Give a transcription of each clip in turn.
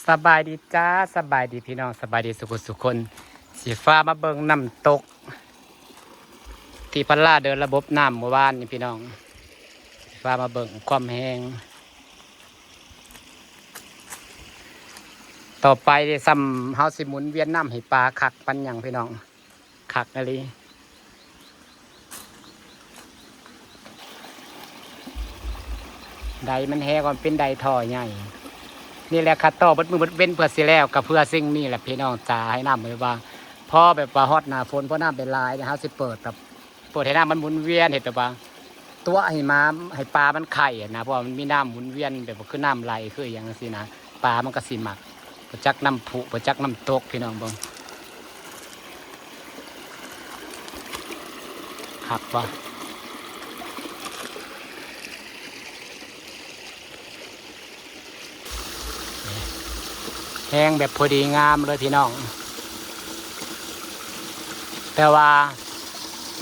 สบายดีจ้าสบายดีพี่น้องสบายดีสุขคนสีฟ้ามาเบิ่งน้ำตกที่พันล่าเดินระบบน้ำเมื่อวานนี่พี่น้องสีฟ้ามาเบิ่งความแห้งต่อไปได้ซ้ำเฮาสิหมุนเวียนน้ำให้ปลาขักปันอย่างพี่น้องขักอะไรใดมันแห้งก่อนเป็นใดท่อใหญ่นี่แหละคัดต่อบัดมือบัดเว้นเพื่อสิแล้วกับเพื่อสิ่งนี้แหละพี่น้องจ๋าให้น้ำไว้ว่าพอแบบว่าฮอดหน้าฝนเพราะน้ำเป็นลายนะฮะสิเปิดแบบเปิดให้น้ำมันหมุนเวียนเห็นแต่ว่าตัวให้ม้าให้ปลามันไข่นะเพราะมันมีน้ำหมุนเวียนแบบว่าคือน้ำไหลคืออย่างนั้นสินะปลามันก็สิหมักประจักน้ำผุประจักน้ำตกพี่น้องบ้างครับว่าแห้งแบบพอดีงามเลยพี่น้องแต่ว่า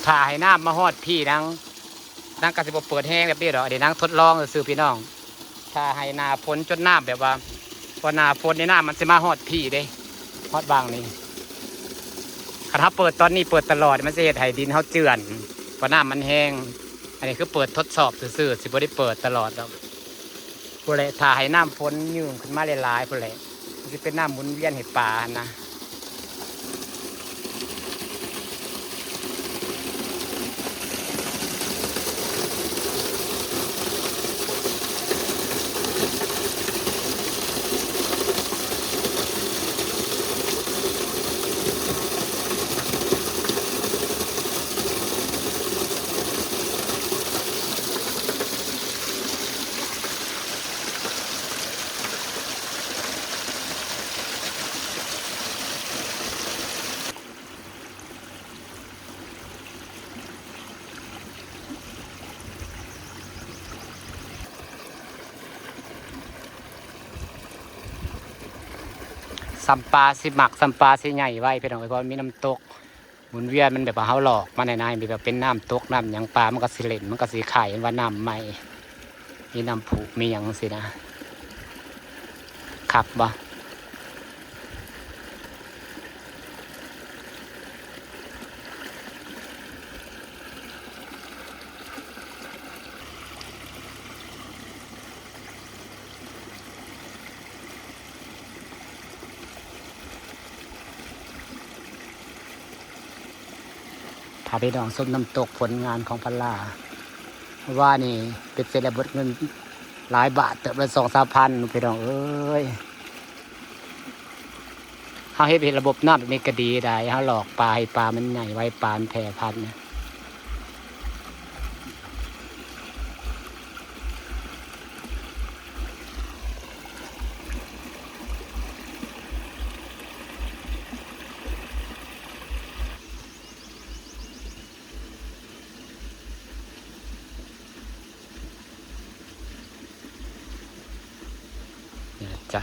ถ้าให้น้ำมาฮอดพี่นั่งกระสิบเปิดแห้งแบบนี้หรอเดี๋ยวนั่งทดลองซื้อพี่น้องถ้าให้นาฝนจนน้ำแบบว่าพอนาฝนในน้ำมันจะมาฮอดพี่เด้ฮอดบางนี่ถ้าเปิดตอนนี้เปิดตลอดมันจะเห็นไห้ดินเขาเจือนเพราะน้ำมันแห้งอันนี้คือเปิดทดสอบซื่อๆสิบ่ได้เปิดตลอดหรอกพวกเลยถ้าให้น้ำฝนยืมขึ้นมาหลายๆพวกเลยมันจะเป็นน้ำหมุนเวียนเห็ดป่านะสัมปลาสิหมักสัมปลาสิใหญ่ไว้พี่น้องเพราะมีน้ำตกหมุนเวียนมันแบบว่าเขาหลอกมาในมีแบบเป็นน้ำตกน้ำอย่างปลามันก็สิเล่นมันก็สีไข่ว่าน้ำใหม่มีน้ำผุมีอย่างสินะขับบ่ถ้าไปดองส้มน้ำตกผลงานของพันล่าว่านี่เป็นเศษบดเงินหลายบาทเติบละ2-3 พันพี่น้องเอ้ยเขาให้เป็นระบบน้ำแบบนี้ก็ดีได้เขาหลอกปลาให้ปลามันใหญ่ไว้ปลาแพร่พันธุ์นะจ้ะ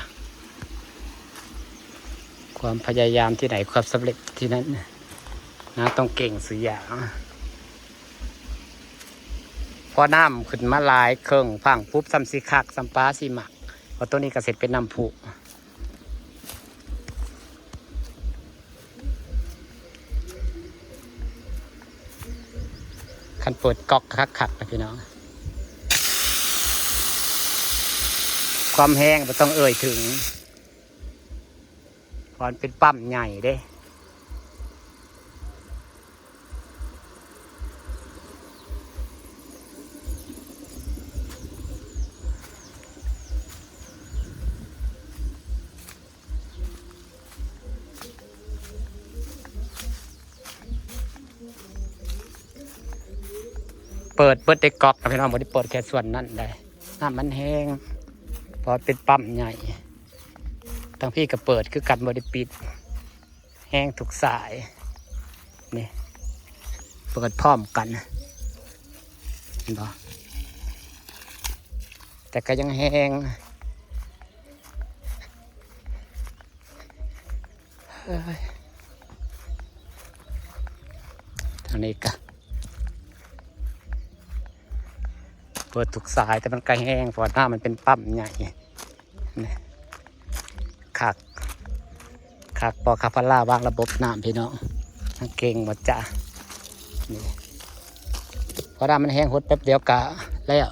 ความพยายามที่ไหนความสำเร็จที่นั้นนะต้องเก่งสุดอย่างพอน้ำขึ้นมาลายเครื่องพังปุ๊บซ้ำสีคักซ้ำปลาสีหมักพอตัวนี้ก็เสร็จเป็นน้ำผุคันเปิดก๊อกคักๆนะพี่น้องความแห้งไม่ต้องเอ่ยถึงก่อนเป็นปั๊มใหญ่เด้เปิดได้ก๊อกนะพี่น้องไม่ได้เปิดแค่ส่วนนั้นได้น้ำมันแห้งพอเป็นปั๊มใหญ่ทั้งพี่ก็เปิดคือกันบริปิดแห้งทุกสายนี่เปิดพร้อมกันเห็นปะแต่ก็ยังแห้งทางนี้ก็เปิดทุกสายแต่มันก็แห้งเพราะหน้ามันเป็นปั๊มใหญ่ คักคักปอคาพาร่าวางระบบน้ำพี่น้องทั้งเก่งหมดจ้ะนี่พอน้ำมันแห้งหดแป๊บเดียวกะแล้ว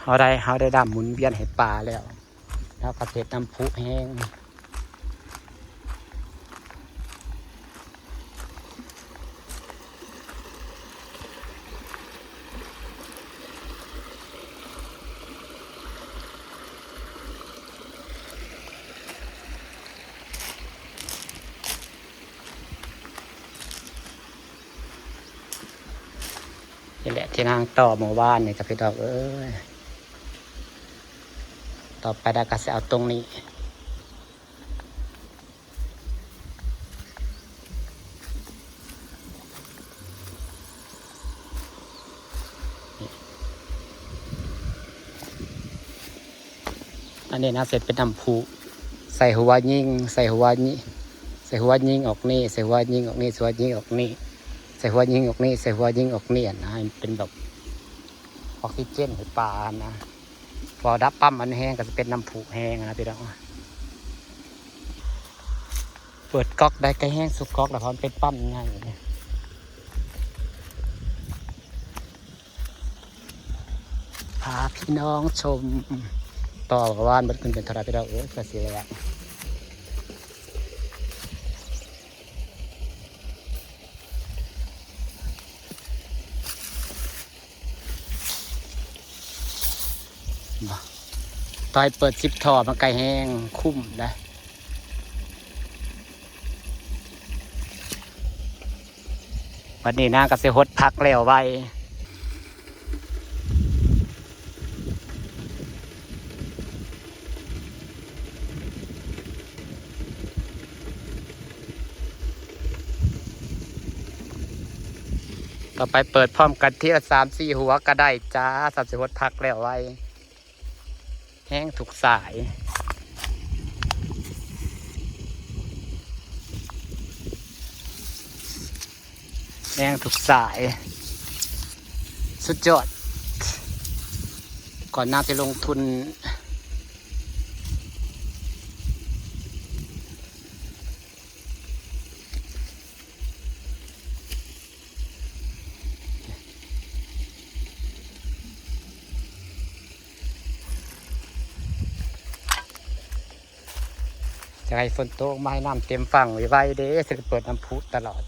เขาได้ดำหมุนเวียนให้ปลาแล้วเกษตรน้ำพุแห้งนี่แหละที่นางต่อหมู่บ้านนี่กับพี่ดอกต่อไปดาก็จะเอาตรงนี้อันนี้นะเสร็จเป็นน้ำพุใส่หัวยิงใส่หัวยิงใส่หัวยิงออกนี่ใส่หัวยิงออกนี่ใส่หัวยิงออกนี่ใส่หัวยิงออกนี่ใส่หัวยิงออกนี่นะเป็นแบบออกซิเจนให้ปลานะพอดับปั๊มมันแห้งก็จะเป็นน้ำผุแห้งนะพี่น้องเปิดก๊อกได้ใกล้แห้งสุกก๊อกแล้วพอมันเป็นปั๊มง่ายเลยพาพี่น้องชมต่อว่านมันขึ้นเป็นธรรมดาพี่น้องก็เสียแล้วตอยเปิด10 ท่อมันไก่แห้งคุ้มนะวันนี้นะก็เสียหดพักแล้วไว้ต่อไปเปิดพร้อมกันที่ละ3-4 หัวก็ได้จ้าสับเสียหดพักแล้วไว้แห้งถูกสายแห้งถูกสายสุดยอดก่อนหน้าจะลงทุนจะให้ฝนตกมาให้น้ำเต็มฝั่งไว้เด้จะเปิดน้ำพุตลอด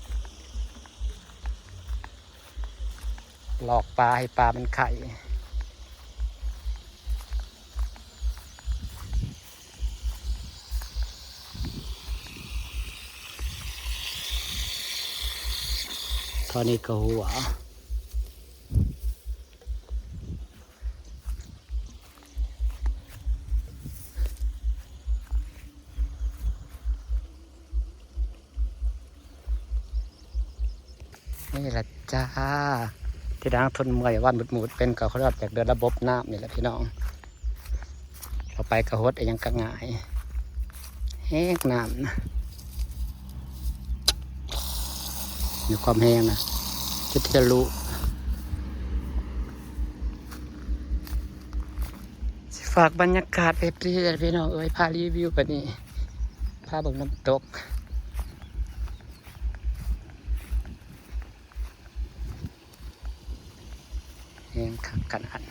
หลอกปลาให้ปลามันไข่ตอนนี้ก็หัวนี่แหละจ้าที่ดังทนเมื่อยวันหมุดเป็นกับเขาเรียกจากเดินระบบน้ำนี่แหละพี่น้องเราไปกระหดยังกระง่ายแห้งน้ำนะมีความแห้งนะจุดที่จะรู้ฝากบรรยากาศไปเรื่อยพี่น้องพารีวิวไปนี่พาเบิ่งน้ำตกแห้งขักกันอัน